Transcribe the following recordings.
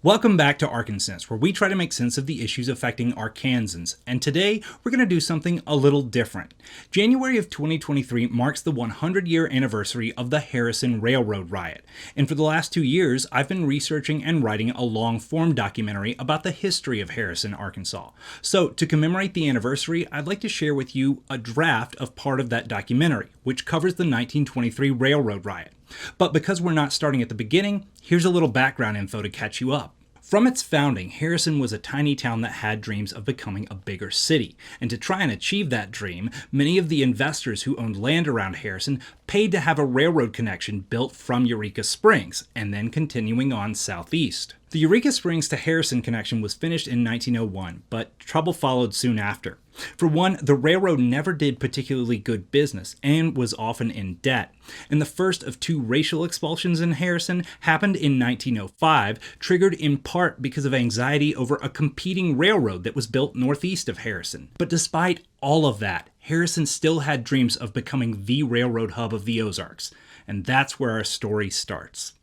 Welcome back to Arkansas, where we try to make sense of the issues affecting Arkansans, and today we're going to do something a little different. January of 2023 marks the 100-year anniversary of the Harrison Railroad Riot, and for the last 2 years I've been researching and writing a long-form documentary about the history of Harrison, Arkansas. So to commemorate the anniversary, I'd like to share with you a draft of part of that documentary, which covers the 1923 Railroad Riot. But because we're not starting at the beginning, here's a little background info to catch you up. From its founding, Harrison was a tiny town that had dreams of becoming a bigger city. And to try and achieve that dream, many of the investors who owned land around Harrison paid to have a railroad connection built from Eureka Springs, and then continuing on southeast. The Eureka Springs to Harrison connection was finished in 1901, but trouble followed soon after. For one, the railroad never did particularly good business and was often in debt. And the first of 2 racial expulsions in Harrison happened in 1905, triggered in part because of anxiety over a competing railroad that was built northeast of Harrison. But despite all of that, Harrison still had dreams of becoming the railroad hub of the Ozarks. And that's where our story starts.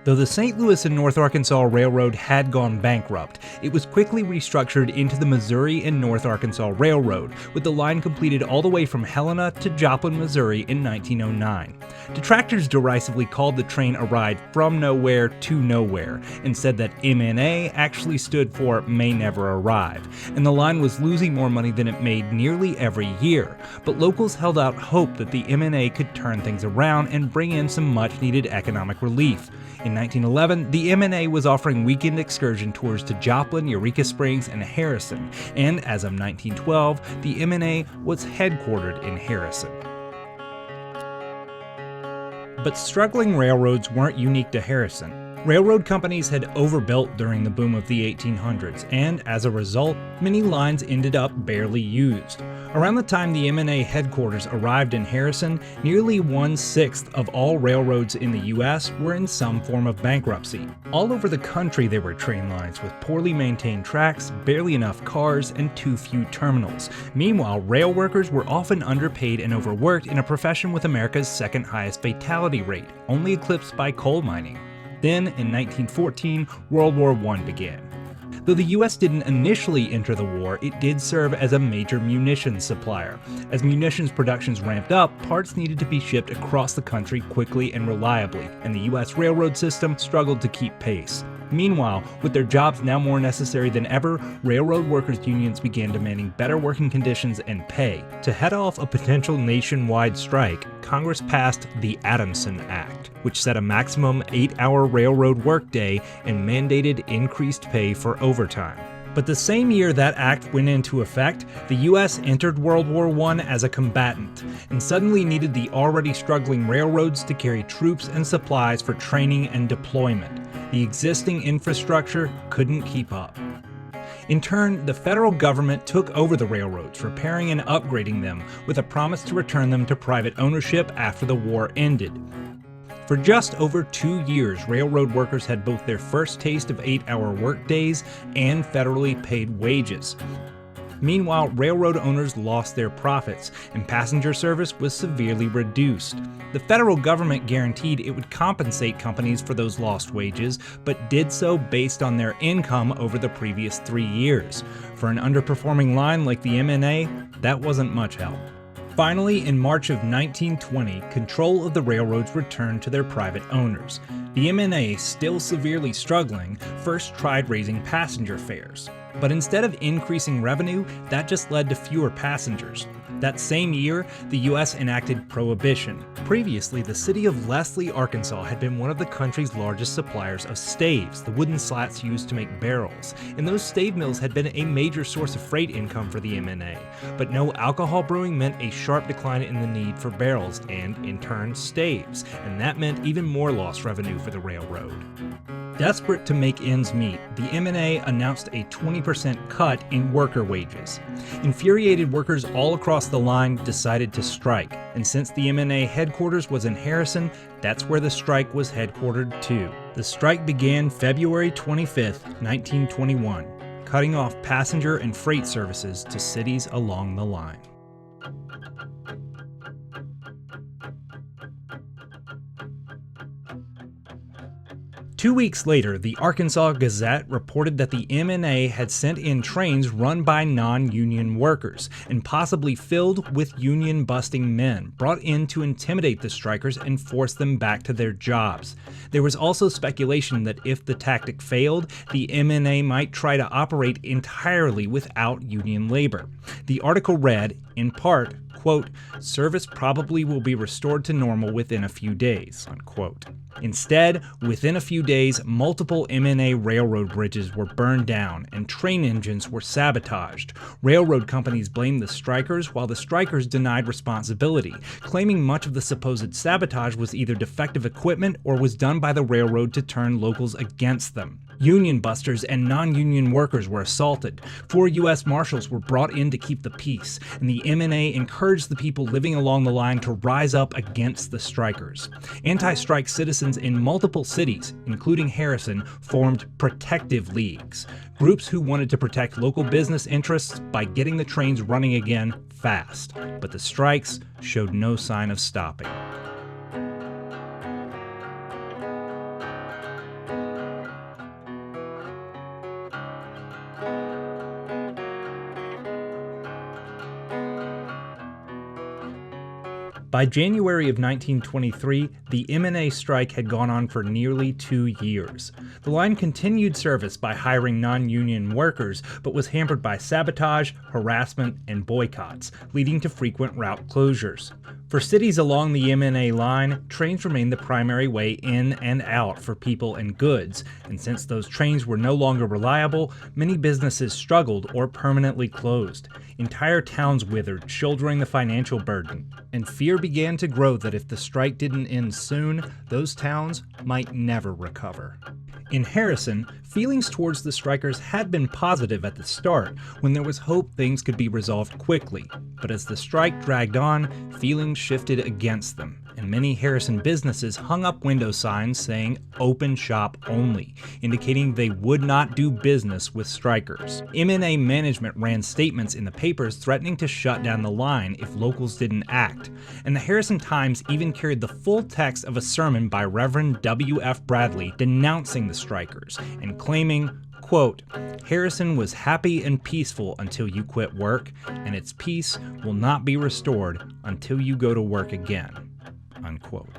Though the St. Louis and North Arkansas Railroad had gone bankrupt, it was quickly restructured into the Missouri and North Arkansas Railroad, with the line completed all the way from Helena to Joplin, Missouri in 1909. Detractors derisively called the train a ride from nowhere to nowhere, and said that MNA actually stood for May Never Arrive, and the line was losing more money than it made nearly every year. But locals held out hope that the MNA could turn things around and bring in some much-needed economic relief. In 1911, the MNA was offering weekend excursion tours to Joplin, Eureka Springs, and Harrison, and as of 1912, the MNA was headquartered in Harrison. But struggling railroads weren't unique to Harrison. Railroad companies had overbuilt during the boom of the 1800s, and as a result, many lines ended up barely used. Around the time the MNA headquarters arrived in Harrison, nearly 1/6 of all railroads in the U.S. were in some form of bankruptcy. All over the country there were train lines with poorly maintained tracks, barely enough cars, and too few terminals. Meanwhile, rail workers were often underpaid and overworked in a profession with America's second highest fatality rate, only eclipsed by coal mining. Then, in 1914, World War I began. Though the U.S. didn't initially enter the war, it did serve as a major munitions supplier. As munitions productions ramped up, parts needed to be shipped across the country quickly and reliably, and the U.S. railroad system struggled to keep pace. Meanwhile, with their jobs now more necessary than ever, railroad workers' unions began demanding better working conditions and pay. To head off a potential nationwide strike, Congress passed the Adamson Act, which set a maximum 8-hour railroad workday and mandated increased pay for overtime. But the same year that act went into effect, the U.S. entered World War I as a combatant, and suddenly needed the already struggling railroads to carry troops and supplies for training and deployment. The existing infrastructure couldn't keep up. In turn, the federal government took over the railroads, repairing and upgrading them, with a promise to return them to private ownership after the war ended. For just over 2 years, railroad workers had both their first taste of 8-hour workdays and federally paid wages. Meanwhile, railroad owners lost their profits, and passenger service was severely reduced. The federal government guaranteed it would compensate companies for those lost wages, but did so based on their income over the previous 3 years. For an underperforming line like the MNA, that wasn't much help. Finally, in March of 1920, control of the railroads returned to their private owners. The MNA, still severely struggling, first tried raising passenger fares. But instead of increasing revenue, that just led to fewer passengers. That same year, the U.S. enacted Prohibition. Previously, the city of Leslie, Arkansas had been one of the country's largest suppliers of staves, the wooden slats used to make barrels, and those stave mills had been a major source of freight income for the MNA. But no alcohol brewing meant a sharp decline in the need for barrels and, in turn, staves, and that meant even more lost revenue for the railroad. Desperate to make ends meet, the MNA announced a 20% cut in worker wages. Infuriated workers all across the line decided to strike, and since the MNA headquarters was in Harrison, that's where the strike was headquartered too. The strike began February 25, 1921, cutting off passenger and freight services to cities along the line. 2 weeks later, the Arkansas Gazette reported that the MNA had sent in trains run by non-union workers and possibly filled with union-busting men, brought in to intimidate the strikers and force them back to their jobs. There was also speculation that if the tactic failed, the MNA might try to operate entirely without union labor. The article read, in part, quote, "Service probably will be restored to normal within a few days," unquote. Instead, within a few days, multiple MNA railroad bridges were burned down and train engines were sabotaged. Railroad companies blamed the strikers while the strikers denied responsibility, claiming much of the supposed sabotage was either defective equipment or was done by the railroad to turn locals against them. Union busters and non-union workers were assaulted. 4 U.S. Marshals were brought in to keep the peace, and the MNA encouraged the people living along the line to rise up against the strikers. Anti-strike citizens in multiple cities, including Harrison, formed protective leagues, groups who wanted to protect local business interests by getting the trains running again fast. But the strikes showed no sign of stopping. By January of 1923, the MNA strike had gone on for nearly 2 years. The line continued service by hiring non-union workers, but was hampered by sabotage, harassment, and boycotts, leading to frequent route closures. For cities along the MNA line, trains remained the primary way in and out for people and goods, and since those trains were no longer reliable, many businesses struggled or permanently closed. Entire towns withered, shouldering the financial burden, and fear began to grow that if the strike didn't end soon, those towns might never recover. In Harrison, feelings towards the strikers had been positive at the start, when there was hope things could be resolved quickly. But as the strike dragged on, feelings shifted against them, and many Harrison businesses hung up window signs saying "Open Shop Only," indicating they would not do business with strikers. MNA management ran statements in the papers threatening to shut down the line if locals didn't act, and the Harrison Times even carried the full text of a sermon by Reverend W.F. Bradley denouncing the strikers and claiming, quote, "Harrison was happy and peaceful until you quit work, and its peace will not be restored until you go to work again," unquote.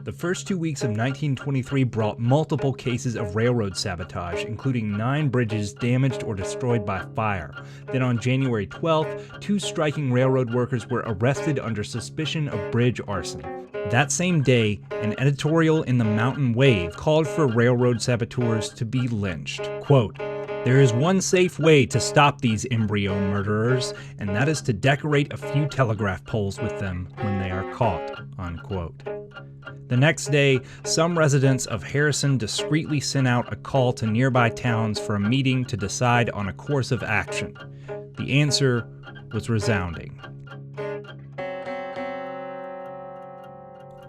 The first 2 weeks of 1923 brought multiple cases of railroad sabotage, including 9 bridges damaged or destroyed by fire. Then on January 12th, 2 striking railroad workers were arrested under suspicion of bridge arson. That same day, an editorial in the Mountain Wave called for railroad saboteurs to be lynched. Quote, "There is one safe way to stop these embryo murderers, and that is to decorate a few telegraph poles with them when they are caught," unquote. The next day, some residents of Harrison discreetly sent out a call to nearby towns for a meeting to decide on a course of action. The answer was resounding.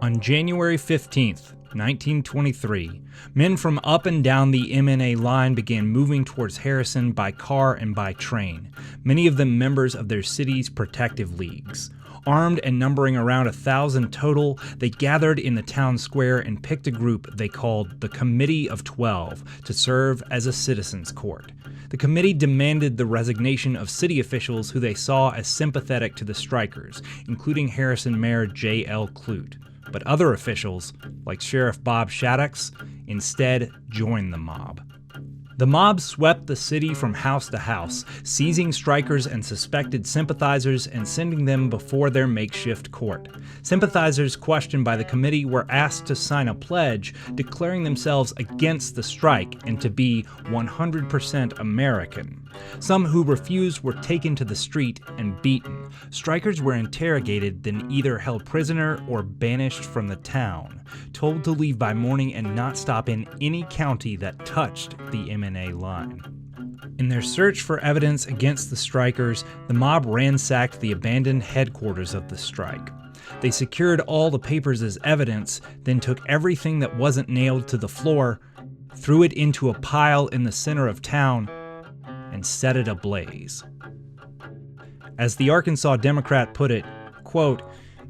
On January 15th, 1923, men from up and down the MNA line began moving towards Harrison by car and by train, many of them members of their city's protective leagues. Armed and numbering around 1,000 total, they gathered in the town square and picked a group they called the Committee of 12 to serve as a citizens' court. The committee demanded the resignation of city officials who they saw as sympathetic to the strikers, including Harrison Mayor J.L. Clute. But other officials, like Sheriff Bob Shaddix, instead joined the mob. The mob swept the city from house to house, seizing strikers and suspected sympathizers and sending them before their makeshift court. Sympathizers questioned by the committee were asked to sign a pledge declaring themselves against the strike and to be 100% American. Some who refused were taken to the street and beaten. Strikers were interrogated, then either held prisoner or banished from the town, told to leave by morning and not stop in any county that touched the MNA line. In their search for evidence against the strikers, the mob ransacked the abandoned headquarters of the strike. They secured all the papers as evidence, then took everything that wasn't nailed to the floor, threw it into a pile in the center of town, and set it ablaze. As the Arkansas Democrat put it, quote,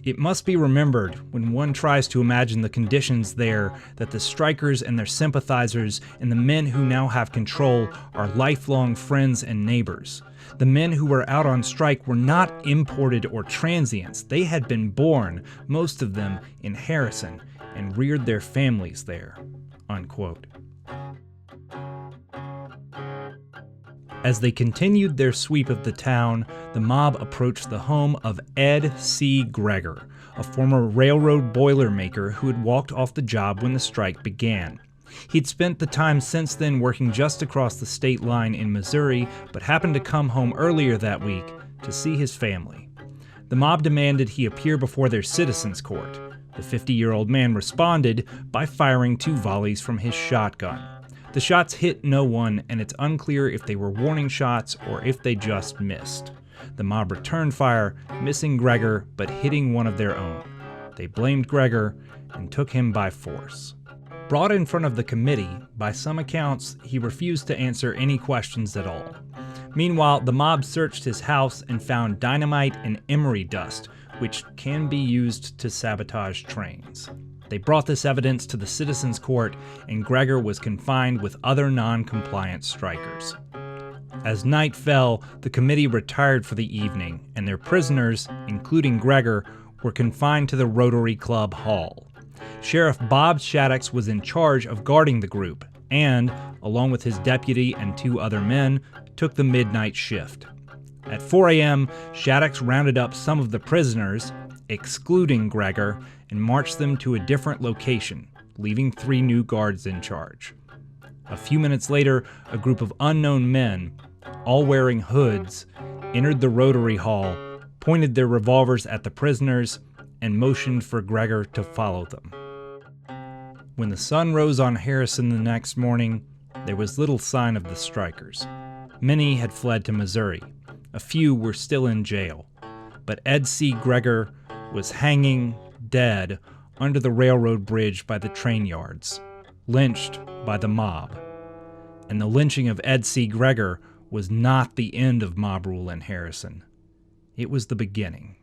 It must be remembered when one tries to imagine the conditions there that the strikers and their sympathizers and the men who now have control are lifelong friends and neighbors. The men who were out on strike were not imported or transients. They had been born, most of them, in Harrison and reared their families there." Unquote. As they continued their sweep of the town, the mob approached the home of Ed C. Greger, a former railroad boilermaker who had walked off the job when the strike began. He'd spent the time since then working just across the state line in Missouri, but happened to come home earlier that week to see his family. The mob demanded he appear before their citizens' court. The 50-year-old man responded by firing 2 volleys from his shotgun. The shots hit no one, and it's unclear if they were warning shots or if they just missed. The mob returned fire, missing Greger but hitting one of their own. They blamed Greger and took him by force. Brought in front of the committee, by some accounts, he refused to answer any questions at all. Meanwhile, the mob searched his house and found dynamite and emery dust, which can be used to sabotage trains. They brought this evidence to the citizens' court, and Greger was confined with other non-compliant strikers. As night fell, the committee retired for the evening, and their prisoners, including Greger, were confined to the Rotary Club Hall. Sheriff Bob Shaddix was in charge of guarding the group, and, along with his deputy and 2 other men, took the midnight shift. At 4 a.m., Shaddix rounded up some of the prisoners, excluding Greger, and marched them to a different location, leaving 3 new guards in charge. A few minutes later, a group of unknown men, all wearing hoods, entered the Rotary Hall, pointed their revolvers at the prisoners, and motioned for Greger to follow them. When the sun rose on Harrison the next morning, there was little sign of the strikers. Many had fled to Missouri. A few were still in jail. But Ed C. Greger was hanging dead under the railroad bridge by the train yards, lynched by the mob. And the lynching of Ed C. Greger was not the end of mob rule in Harrison. It was the beginning.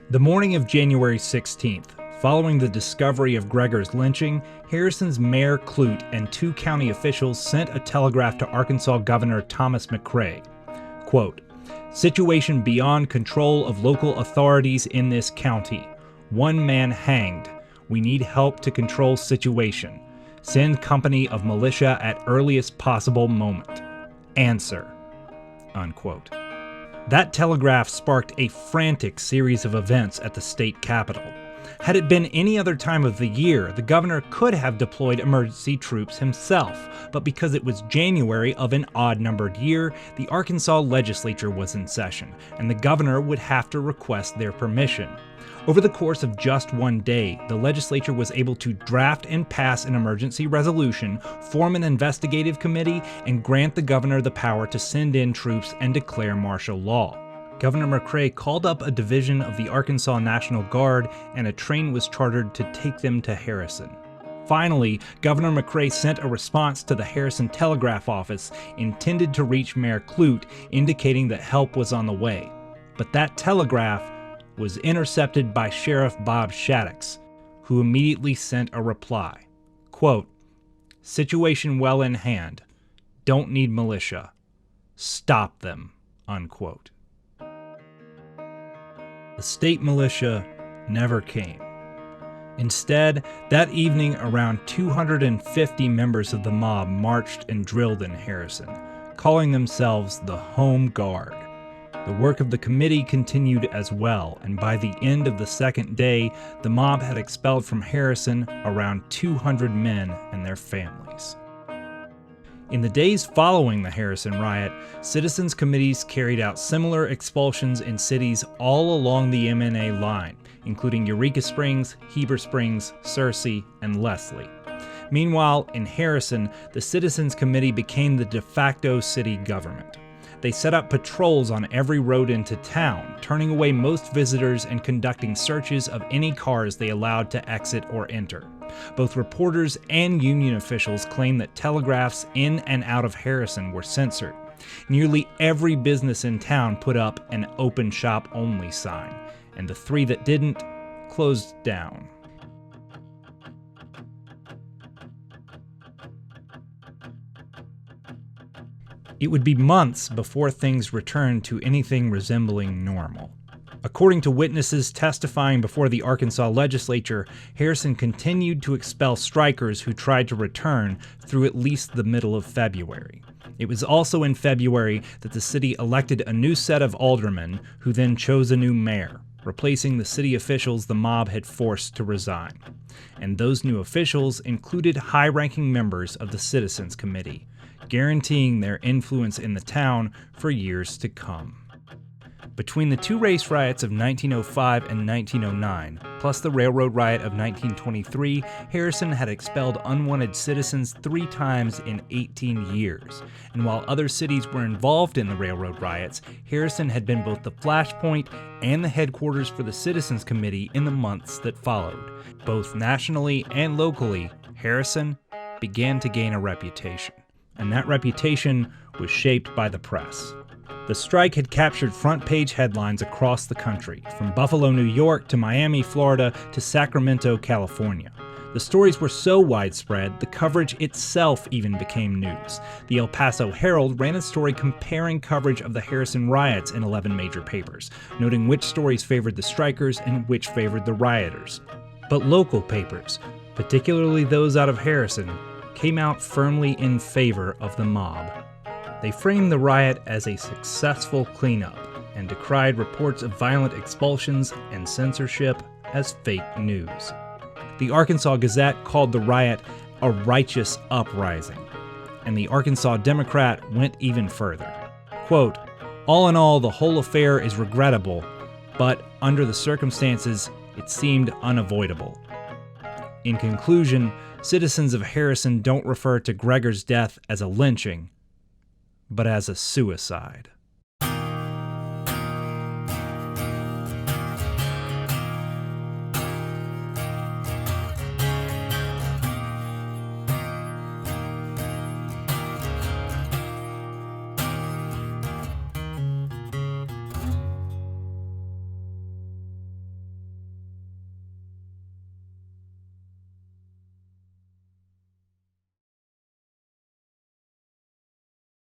The morning of January 16th, following the discovery of Greger's lynching, Harrison's Mayor Clute and 2 county officials sent a telegraph to Arkansas Governor Thomas McCrae. Quote, "Situation beyond control of local authorities in this county. 1 man hanged. We need help to control situation. Send company of militia at earliest possible moment. Answer." Unquote. That telegraph sparked a frantic series of events at the state capitol. Had it been any other time of the year, the governor could have deployed emergency troops himself, but because it was January of an odd-numbered year, the Arkansas legislature was in session, and the governor would have to request their permission. Over the course of just 1 day, the legislature was able to draft and pass an emergency resolution, form an investigative committee, and grant the governor the power to send in troops and declare martial law. Governor McCrae called up a division of the Arkansas National Guard, and a train was chartered to take them to Harrison. Finally, Governor McCrae sent a response to the Harrison Telegraph Office intended to reach Mayor Clute, indicating that help was on the way. But that telegraph was intercepted by Sheriff Bob Shaddix, who immediately sent a reply. Quote, "Situation well in hand. Don't need militia. Stop them." Unquote. The state militia never came. Instead, that evening around 250 members of the mob marched and drilled in Harrison, calling themselves the Home Guard. The work of the committee continued as well, and by the end of the second day, the mob had expelled from Harrison around 200 men and their families. In the days following the Harrison riot, citizens' committees carried out similar expulsions in cities all along the M&A line, including Eureka Springs, Heber Springs, Searcy, and Leslie. Meanwhile, in Harrison, the Citizens Committee became the de facto city government. They set up patrols on every road into town, turning away most visitors and conducting searches of any cars they allowed to exit or enter. Both reporters and union officials claimed that telegraphs in and out of Harrison were censored. Nearly every business in town put up an open shop only sign, and the 3 that didn't closed down. It would be months before things returned to anything resembling normal. According to witnesses testifying before the Arkansas legislature, Harrison continued to expel strikers who tried to return through at least the middle of February. It was also in February that the city elected a new set of aldermen who then chose a new mayor, replacing the city officials the mob had forced to resign. And those new officials included high-ranking members of the Citizens Committee, guaranteeing their influence in the town for years to come. Between the 2 race riots of 1905 and 1909, plus the Railroad Riot of 1923, Harrison had expelled unwanted citizens 3 times in 18 years. And while other cities were involved in the Railroad Riots, Harrison had been both the flashpoint and the headquarters for the Citizens Committee in the months that followed. Both nationally and locally, Harrison began to gain a reputation. And that reputation was shaped by the press. The strike had captured front-page headlines across the country, from Buffalo, New York, to Miami, Florida, to Sacramento, California. The stories were so widespread, the coverage itself even became news. The El Paso Herald ran a story comparing coverage of the Harrison riots in 11 major papers, noting which stories favored the strikers and which favored the rioters. But local papers, particularly those out of Harrison, came out firmly in favor of the mob. They framed the riot as a successful cleanup and decried reports of violent expulsions and censorship as fake news. The Arkansas Gazette called the riot a righteous uprising, and the Arkansas Democrat went even further. Quote, "All in all, the whole affair is regrettable, but under the circumstances, it seemed unavoidable." In conclusion, citizens of Harrison don't refer to Gregor's death as a lynching, but as a suicide.